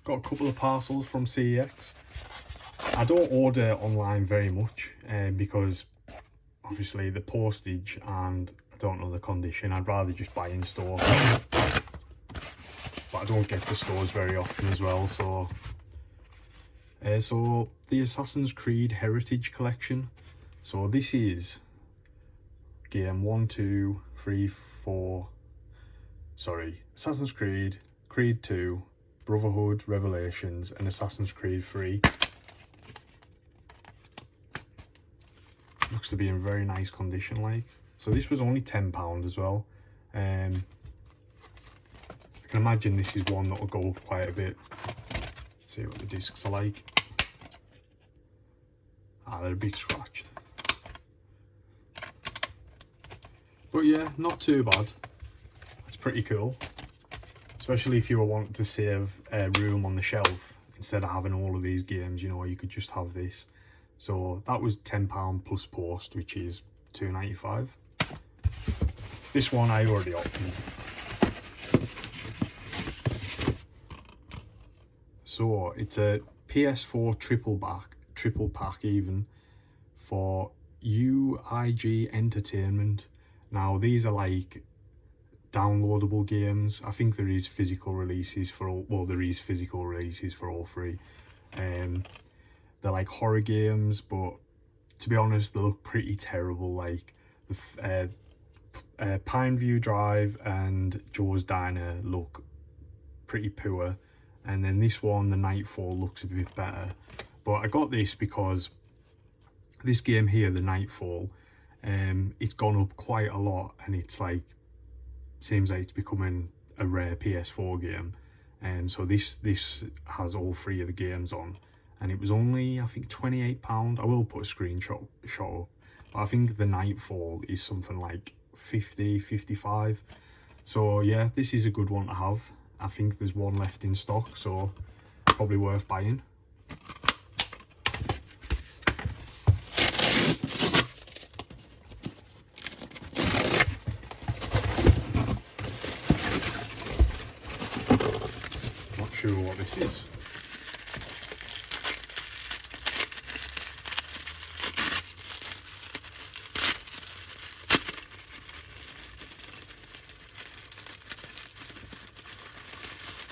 got a couple of parcels from CEX. I don't order online very much because obviously the postage and I don't know the condition. I'd rather just buy in store. But I don't get to stores very often as well, so so the Assassin's Creed Heritage Collection. So this is game 1, 2, 3, 4. Sorry, Assassin's Creed, Creed 2, Brotherhood, Revelations, and Assassin's Creed 3. Looks to be in very nice condition, like. So this was only £10 as well. I can imagine this is one that will go up quite a bit. Let's see what the discs are like. Ah, they're a bit scratched. But yeah, not too bad. It's pretty cool. Especially if you were wanting to save room on the shelf. Instead of having all of these games, you know, you could just have this. So that was £10 plus post, which is £2.95. This one I already opened. So it's a PS4 triple pack even for UIG Entertainment. Now these are like downloadable games. I think there is physical releases for all, well, there is physical releases for all three. They're like horror games, but to be honest, they look pretty terrible. Like the Pineview Drive and Joe's Diner look pretty poor, and then this one, the Nightfall, looks a bit better. But I got this because this game here, the Nightfall, it's gone up quite a lot, and it's like, seems like it's becoming a rare PS4 game. So this has all three of the games on, and it was only, I think, £28. I will put a screenshot up, but I think the Nightfall is something like 50, 55. So yeah, this is a good one to have. I think there's one left in stock, so probably worth buying. Not sure what this is.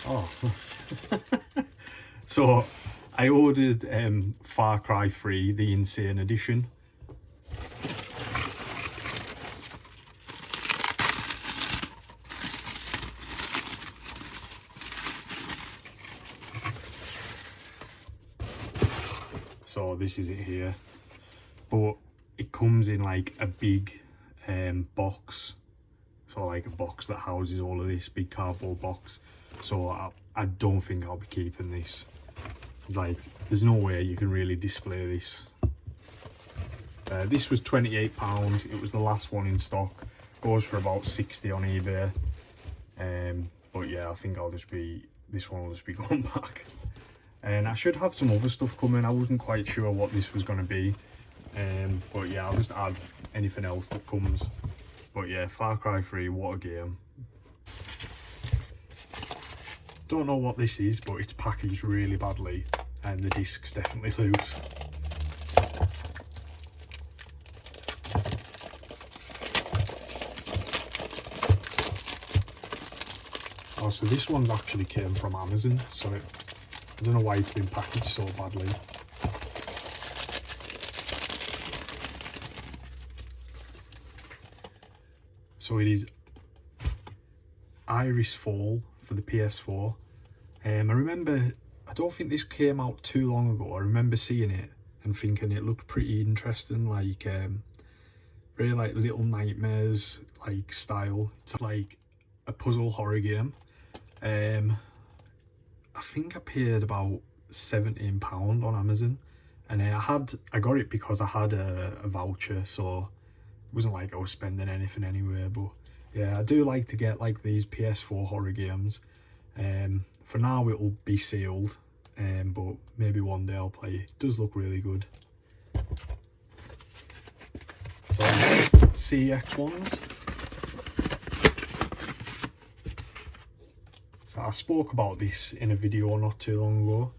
Oh, so I ordered Far Cry 3, the Insane Edition. So this is it here, but it comes in like a big box. So like a box that houses all of this, big cardboard box. So I don't think I'll be keeping this. Like, there's no way you can really display this. This was £28. It was the last one in stock. Goes for about 60 on eBay. But yeah, I think this one will just be going back. And I should have some other stuff coming. I wasn't quite sure what this was going to be. But yeah, I'll just add anything else that comes. But yeah, Far Cry 3, what a game. Don't know what this is, but it's packaged really badly, and the disc's definitely loose. Oh, so this one's actually came from Amazon, so I don't know why it's been packaged so badly. So it is Iris Fall for the PS4. I remember, I don't think this came out too long ago. I remember seeing it and thinking it looked pretty interesting, like very like Little Nightmares like style. It's like a puzzle horror game. I think I paid about £17 on Amazon, and I got it because I had a voucher, so it wasn't like I was spending anything anywhere. But yeah, I do like to get like these PS4 horror games. For now it will be sealed, but maybe one day I'll play it. It does look really good. So CEX ones. So I spoke about this in a video not too long ago.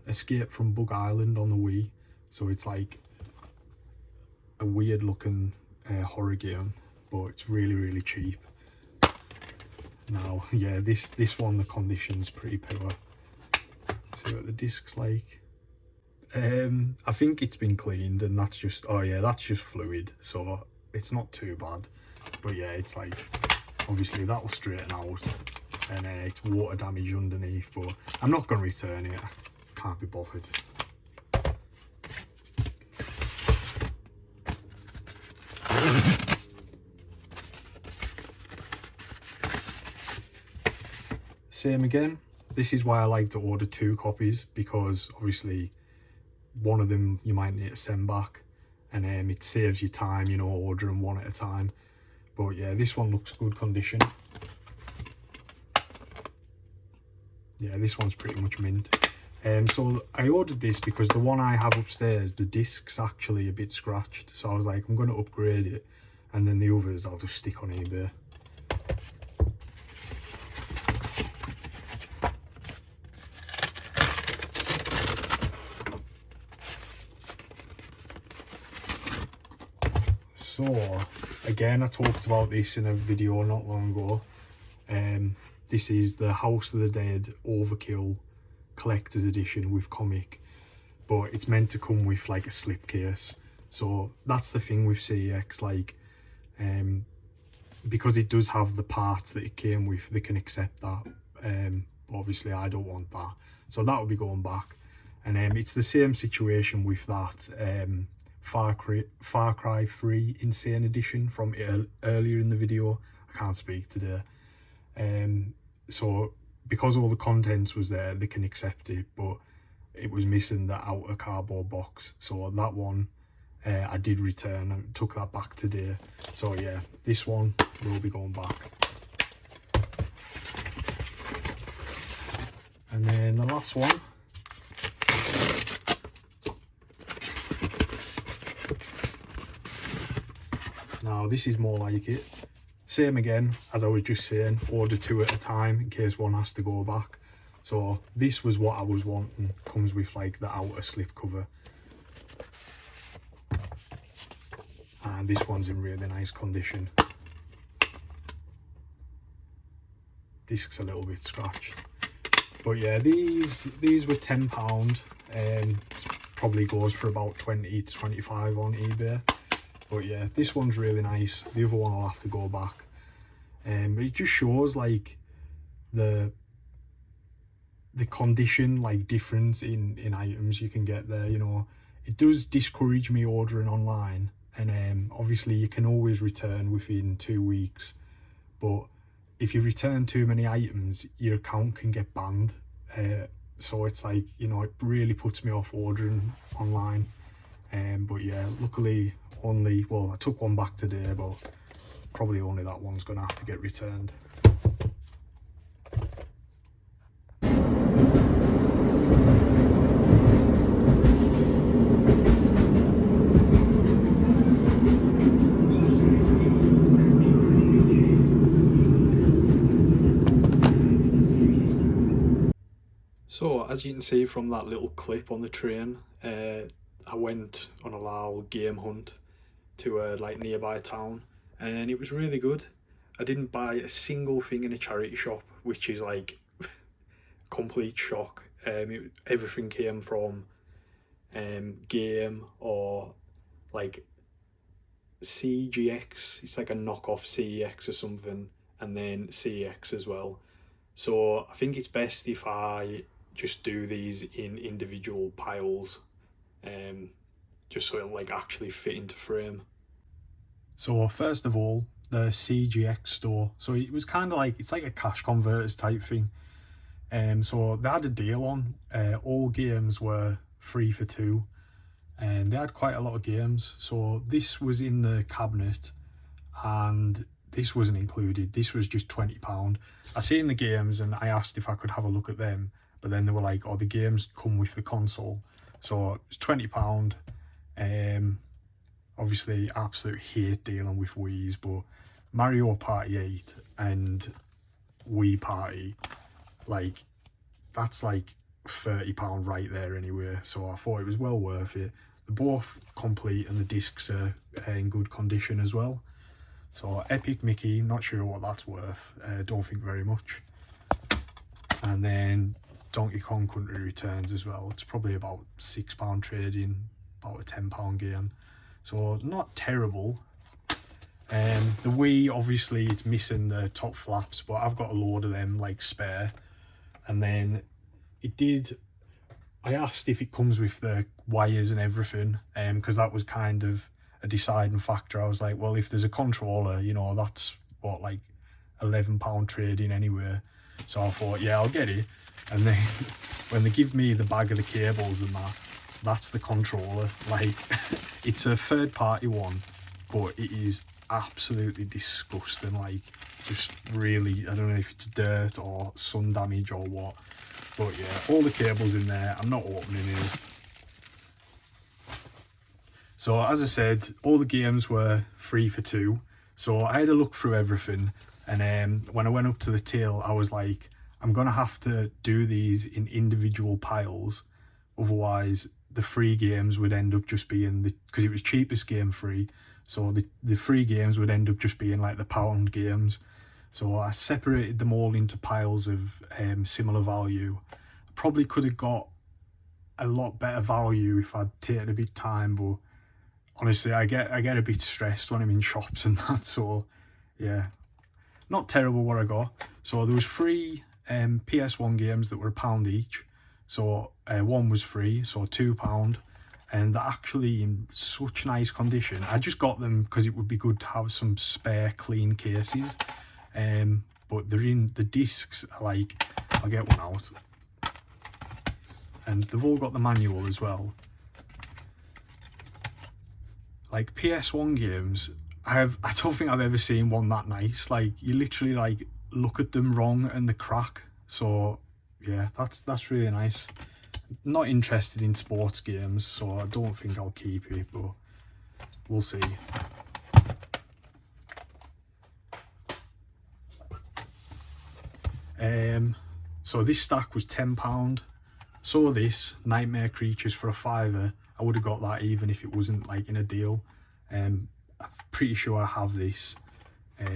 Escape from Bug Island on the Wii. So it's like a weird looking horror game, but it's really cheap. Now, yeah, this one, the condition's pretty poor. See what the disc's like. I think it's been cleaned, and that's just, oh yeah, that's just fluid, so it's not too bad. But yeah, it's like, obviously that'll straighten out, and it's water damage underneath, but I'm not going to return it. I can't be bothered. Same again. This is why I like to order 2 copies, because obviously one of them you might need to send back, and it saves you time, you know, ordering one at a time. But yeah, this one looks good condition. Yeah, this one's pretty much mint. So I ordered this because the one I have upstairs, the disc's actually a bit scratched, so I was like, I'm going to upgrade it, and then the others I'll just stick on eBay. So again, I talked about this in a video not long ago. This is the House of the Dead Overkill Collector's Edition with comic, but it's meant to come with like a slipcase. So that's the thing with CEX, like, because it does have the parts that it came with, they can accept that. Obviously I don't want that, so that will be going back. And it's the same situation with that Far Cry 3 Insane Edition from earlier in the video. I can't speak today. So because all the contents was there, they can accept it, but it was missing the outer cardboard box. So that one I did return and took that back today. So yeah, this one will be going back. And then the last one, now this is more like it. Same again, as I was just saying, order 2 at a time in case one has to go back. So this was what I was wanting. Comes with like the outer slip cover. And this one's in really nice condition. Disc's a little bit scratched. But yeah, these were £10. Probably goes for about 20 to 25 on eBay. But yeah, this one's really nice. The other one I'll have to go back. But it just shows like the condition, like difference in items you can get there, you know. It does discourage me ordering online, and obviously you can always return within 2 weeks, but if you return too many items, your account can get banned. So it's like, you know, it really puts me off ordering online. But yeah, luckily only, well, I took one back today, but probably only that one's gonna have to get returned. So as you can see from that little clip on the train, I went on a little game hunt to a like nearby town, and it was really good. I didn't buy a single thing in a charity shop, which is like complete shock. Everything came from Game or like CGX. It's like a knockoff CEX or something, and then CEX as well. So I think it's best if I just do these in individual piles, just so it'll like actually fit into frame. So first of all, the CGX store. So it was kind of like, it's like a cash converters type thing. So they had a deal on, all games were 3 for 2, and they had quite a lot of games. So this was in the cabinet, and this wasn't included. This was just £20. I seen the games and I asked if I could have a look at them, but then they were like, oh, the games come with the console. So it's £20. Obviously absolute hate dealing with Wii's, but Mario Party 8 and Wii Party, like that's like £30 right there anyway, so I thought it was well worth it. They're both complete and the discs are in good condition as well. So Epic Mickey, not sure what that's worth, don't think very much. And then Donkey Kong Country Returns as well, it's probably about £6 trading, about a £10 game, so not terrible. The Wii, obviously it's missing the top flaps, but I've got a load of them like spare. And then I asked if it comes with the wires and everything, because that was kind of a deciding factor. I was like, well, if there's a controller, you know, that's what, like £11 trading anyway. So I thought, yeah, I'll get it. And then when they give me the bag of the cables and that's the controller. Like, it's a third-party one, but it is absolutely disgusting. Like, just really, I don't know if it's dirt or sun damage or what, but yeah, all the cables in there. I'm not opening it. So as I said, all the games were 3 for 2, so I had a look through everything, and when I went up to the till, I was like, I'm gonna have to do these in individual piles, otherwise the free games would end up just being because it was cheapest game free, so the free games would end up just being like the pound games. So I separated them all into piles of similar value. I probably could have got a lot better value if I'd taken a bit of time, but honestly I get a bit stressed when I'm in shops and that, so yeah, not terrible what I got. So there was 3 PS1 games that were £1 each, so one was free, so £2, and they're actually in such nice condition. I just got them because it would be good to have some spare clean cases, but they're in the discs. Like, I'll get one out, and they've all got the manual as well. Like, PS1 games, I don't think I've ever seen one that nice. Like, you literally like look at them wrong and the crack. So yeah, that's really nice. Not interested in sports games, so I don't think I'll keep it, but we'll see. So this stack was £10. So this Nightmare Creatures for a £5, I would have got that even if it wasn't like in a deal. I'm pretty sure I have this,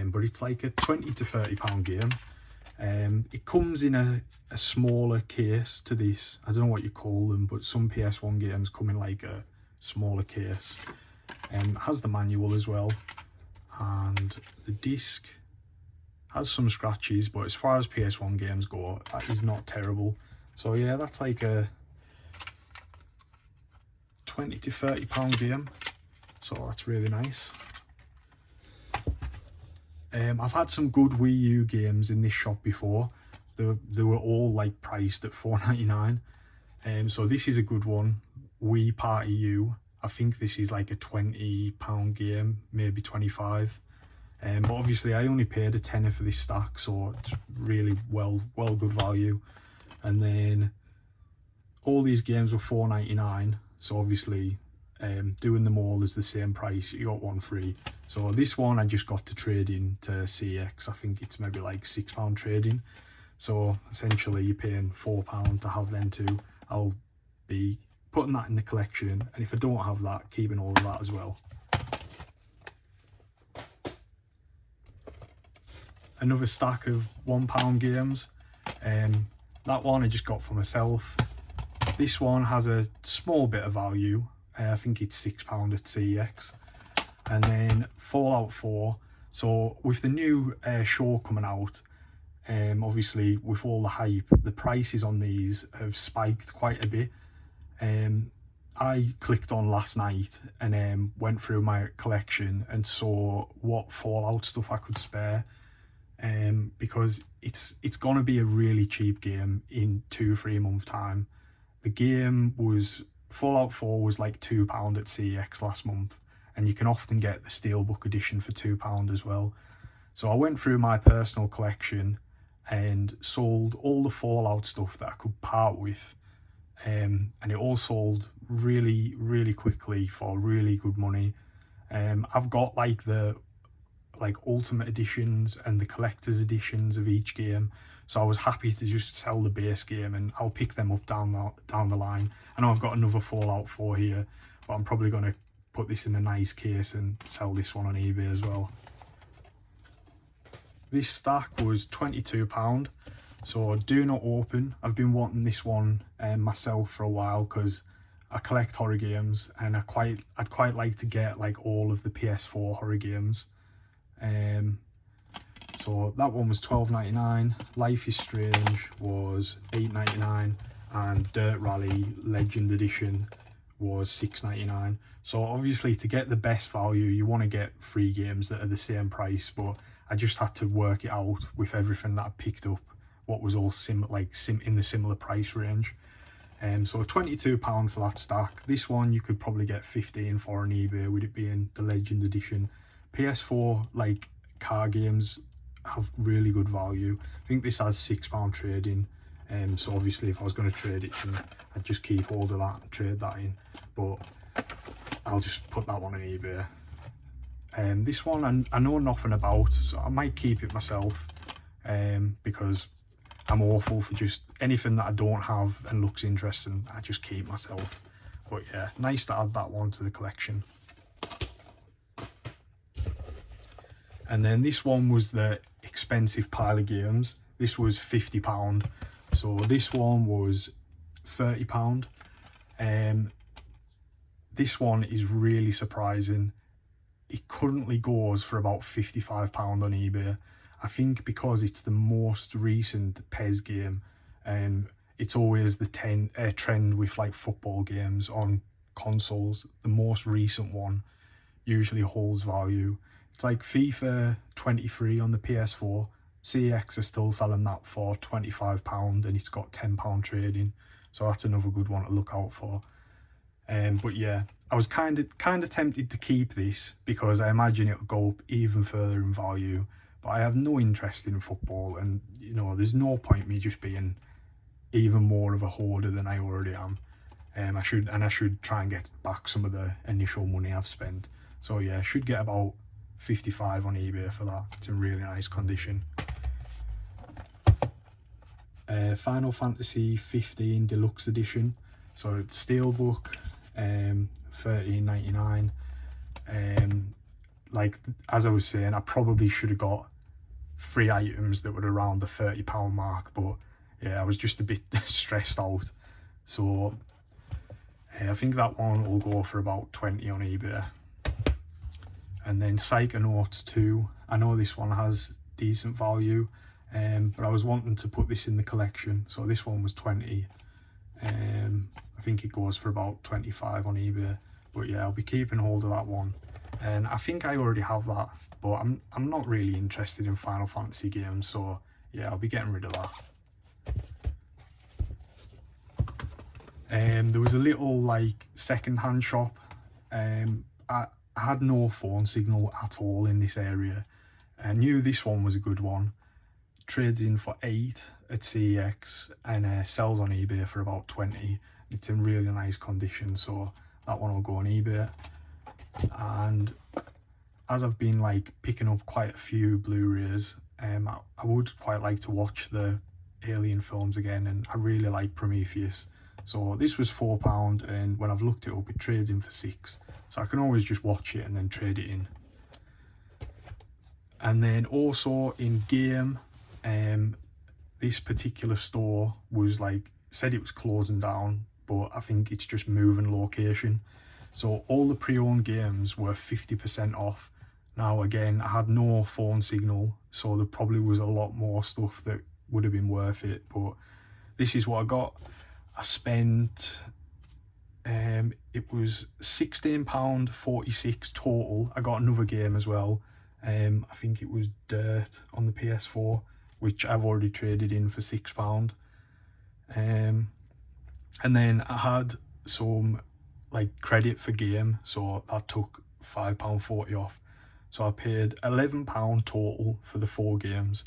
but it's like a £20 to £30 game. It comes in a smaller case to this. I don't know what you call them, but some PS1 games come in like a smaller case. It has the manual as well, and the disc has some scratches, but as far as PS1 games go, that is not terrible. So yeah, that's like a £20 to £30 game, so that's really nice. I've had some good Wii U games in this shop before. They were all like priced at £4.99. So this is a good one, Wii Party U. I think this is like a £20 game, maybe 25. But obviously I only paid a tenner for this stack, so it's really well good value. And then all these games were £4.99, so obviously doing them all is the same price. You got one free. So this one I just got to trade in to CX. I think it's maybe like £6 trading. So essentially you're paying £4 to have them two. I'll be putting that in the collection, and if I don't have that, keeping all of that as well. Another stack of £1 games. That one I just got for myself. This one has a small bit of value. I think it's £6 at CEX. And then Fallout 4. So with the new show coming out, obviously with all the hype, the prices on these have spiked quite a bit. I clicked on last night and went through my collection and saw what Fallout stuff I could spare. Because it's gonna be a really cheap game in 2-3 months time. The game was, Fallout 4 was like £2 at CEX last month, and you can often get the Steelbook edition for £2 as well. So I went through my personal collection and sold all the Fallout stuff that I could part with, and it all sold really quickly for really good money. I've got like the like ultimate editions and the collector's editions of each game. So I was happy to just sell the base game, and I'll pick them up down the line. I know I've got another Fallout 4 here, but I'm probably going to put this in a nice case and sell this one on eBay as well. This stack was £22, so do not open. I've been wanting this one myself for a while because I collect horror games, and I'd quite like to get like all of the PS4 horror games. So that one was £12.99. Life is Strange was £8.99, and Dirt Rally Legend Edition was £6.99. So obviously, to get the best value, you want to get 3 games that are the same price, but I just had to work it out with everything that I picked up, what was all in the similar price range. So £22 for that stack. This one you could probably get 15 for on eBay, with it being the Legend Edition. PS4 like car games have really good value. I think this has £6 trading. So obviously, if I was going to trade it in, I'd just keep hold of that and trade that in. But I'll just put that one on eBay. This one I know nothing about, so I might keep it myself, because I'm awful for just anything that I don't have and looks interesting. I just keep myself. But yeah, nice to add that one to the collection. And then this one was the expensive pile of games. This was £50. So this one was £30. This one is really surprising. It currently goes for about £55 on eBay. I think because it's the most recent PES game, and it's always the trend with like football games on consoles. The most recent one usually holds value. It's like FIFA 23 on the PS4. CX are still selling that for £25, and it's got £10 trading. So that's another good one to look out for. But yeah, I was kind of tempted to keep this because I imagine it'll go up even further in value. But I have no interest in football, and you know, there's no point me just being even more of a hoarder than I already am. I should try and get back some of the initial money I've spent. So yeah, I should get about 55 on eBay for that. It's in really nice condition. Final Fantasy 15 Deluxe Edition. So it's Steelbook, $13.99. Like as I was saying, I probably should have got 3 items that were around the £30 mark, but yeah, I was just a bit stressed out. So I think that one will go for about 20 on eBay. And then Psychonauts 2, I know this one has decent value, but I was wanting to put this in the collection, so this one was 20. I think it goes for about 25 on eBay, but yeah, I'll be keeping hold of that one. And I think I already have that, but I'm not really interested in Final Fantasy games, so yeah, I'll be getting rid of that. There was a little like second-hand shop. I had no phone signal at all in this area. I knew this one was a good one. Trades in for 8 at CEX and sells on eBay for about 20. It's in really nice condition, so that one will go on eBay. And as I've been like picking up quite a few Blu-rays, I would quite like to watch the Alien films again, and I really like Prometheus. So this was £4, and when I've looked it up, it trades in for 6. So I can always just watch it and then trade it in. And then also in game, this particular store was like, said it was closing down, but I think it's just moving location. So all the pre-owned games were 50% off. Now again, I had no phone signal, so there probably was a lot more stuff that would have been worth it, but this is what I got. I spent, it was £16.46 total. I got another game as well. I think it was Dirt on the PS4, which I've already traded in for £6. And then I had some like credit for game, so that took £5.40 off. So I paid £11 total for the 4 games.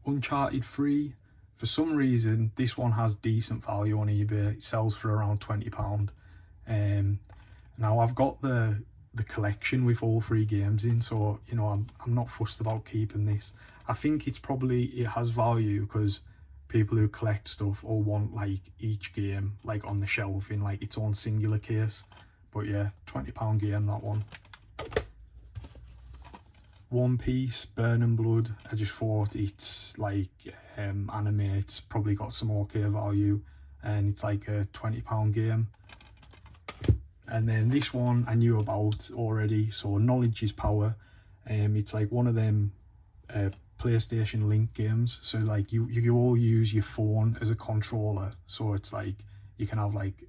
Uncharted 3. For some reason, this one has decent value on eBay. It sells for around £20. Now I've got the the collection with all 3 games in, so you know, I'm not fussed about keeping this. I think it has value because people who collect stuff all want like each game like on the shelf in like its own singular case. But yeah, £20 game, that one. One Piece, Burn and Blood. I just thought it's like anime, it's probably got some okay value, and it's like a £20 game. And then this one I knew about already, so Knowledge is Power. It's like one of them PlayStation Link games, so like you all use your phone as a controller, so it's like you can have like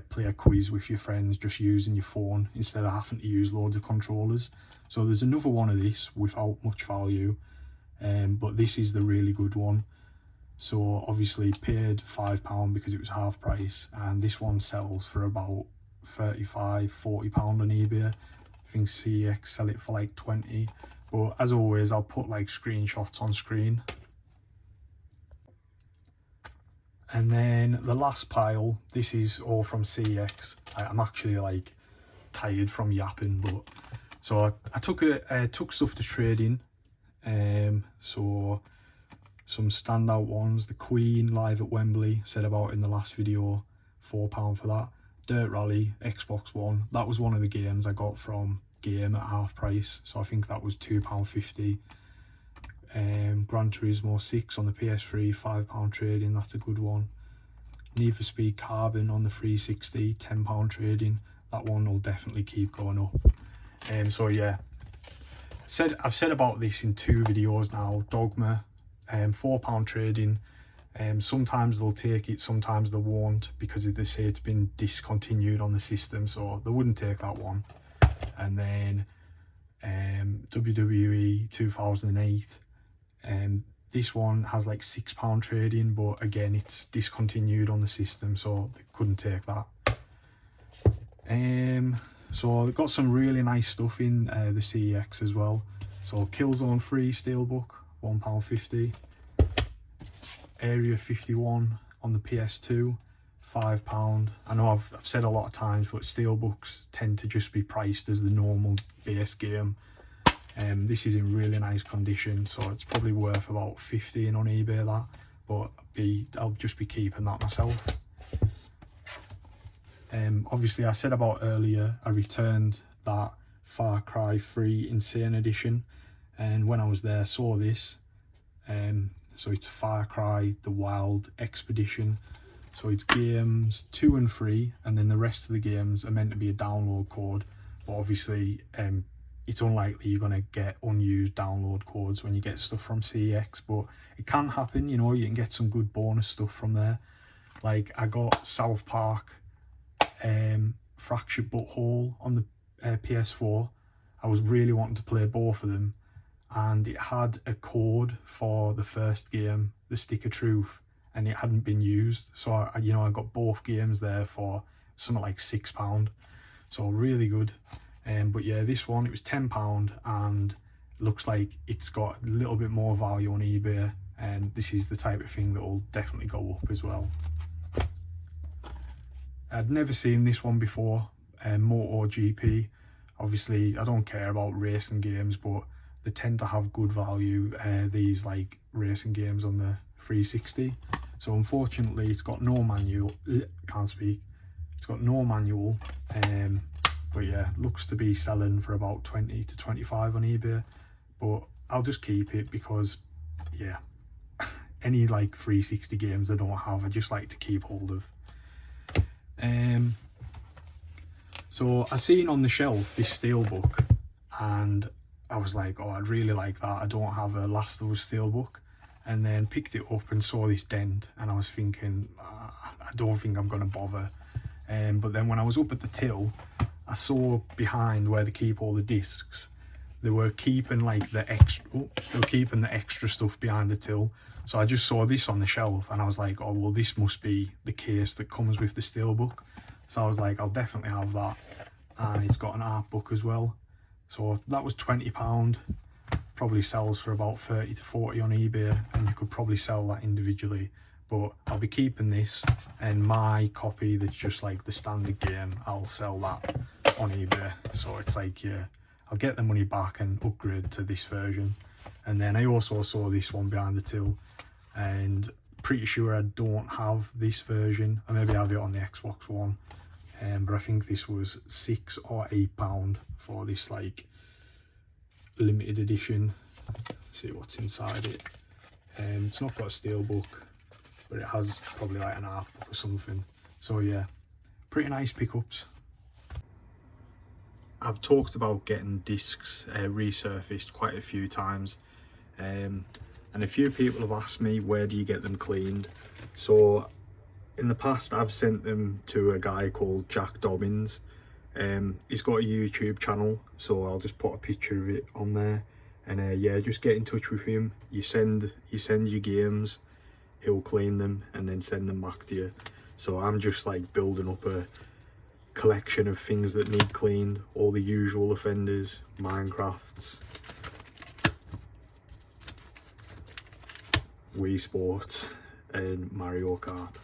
play a quiz with your friends just using your phone instead of having to use loads of controllers. So there's another one of this without much value, but this is the really good one. So obviously paid £5 because it was half price, and this one sells for about £35–40 on eBay. I think CEX sell it for like 20, but as always I'll put like screenshots on screen. And then the last pile, this is all from CEX. I'm actually like tired from yapping, but so I took stuff to trade in. So some standout ones: the Queen live at Wembley, said about in the last video, £4 for that. Dirt Rally Xbox One, that was one of the games I got from Game at half price, so I think that was £2.50. Gran Turismo 6 on the PS3, £5 trading, that's a good one. Need for Speed Carbon on the 360, £10 trading, that one will definitely keep going up. So yeah, I've said about this in 2 videos now. Dogma, £4 trading. Sometimes they'll take it, sometimes they won't, because they say it's been discontinued on the system, so they wouldn't take that one. And then WWE 2008, this one has like £6 trading, but again it's discontinued on the system, so they couldn't take that. So they've got some really nice stuff in the CEX as well. So Killzone 3 Steelbook, £1.50. Area 51 on the PS2, £5. I know I've said a lot of times, but Steelbooks tend to just be priced as the normal base game. This is in really nice condition, so it's probably worth about 15 on eBay, that, but I'll just be keeping that myself. Obviously I said about earlier, I returned that Far Cry 3 Insane Edition, and when I was there I saw this. So it's Far Cry The Wild Expedition. So it's games 2 and 3, and then the rest of the games are meant to be a download code, but obviously it's unlikely you're going to get unused download codes when you get stuff from CEX, but it can happen, you know, you can get some good bonus stuff from there. Like I got South Park Fractured But Whole on the PS4. I was really wanting to play both of them, and it had a code for the first game, The Stick of Truth, and it hadn't been used, so I got both games there for something like £6, so really good. But yeah, this one, it was £10, and looks like it's got a little bit more value on eBay, and this is the type of thing that will definitely go up as well. I'd never seen this one before, MotoGP. Obviously I don't care about racing games, but they tend to have good value, these like racing games on the 360. So unfortunately it's got no manual, it's got no manual, but yeah, looks to be selling for about 20 to 25 on eBay, but I'll just keep it because yeah, any like 360 games I don't have, I just like to keep hold of. So I seen on the shelf this Steelbook, and I was like, oh, I'd really like that. I don't have a Last of Us Steelbook. And then picked it up and saw this dent, and I was thinking, I don't think I'm going to bother. But then when I was up at the till, I saw behind where they keep all the discs, they were keeping like the extra stuff behind the till. So I just saw this on the shelf, and I was like, oh well, this must be the case that comes with the Steelbook. So I was like, I'll definitely have that. And it's got an art book as well. So that was £20. Probably sells for about 30 to 40 on eBay, and you could probably sell that individually, but I'll be keeping this, and my copy that's just like the standard game, I'll sell that on eBay, so it's like, yeah, I'll get the money back and upgrade to this version. And then I also saw this one behind the till, and pretty sure I don't have this version. I maybe have it on the Xbox One, but I think this was £6 or £8 for this like limited edition. Let's see what's inside it. It's not got a steelbook, but it has probably like an art book or something. So yeah, pretty nice pickups. I've talked about getting discs resurfaced quite a few times, and a few people have asked me, where do you get them cleaned? So in the past I've sent them to a guy called Jack Dobbins. He's got a YouTube channel, so I'll just put a picture of it on there, and yeah, just get in touch with him. You send your games, he'll clean them and then send them back to you. So I'm just like building up a collection of things that need cleaned, all the usual offenders, Minecrafts, Wii Sports and Mario Kart.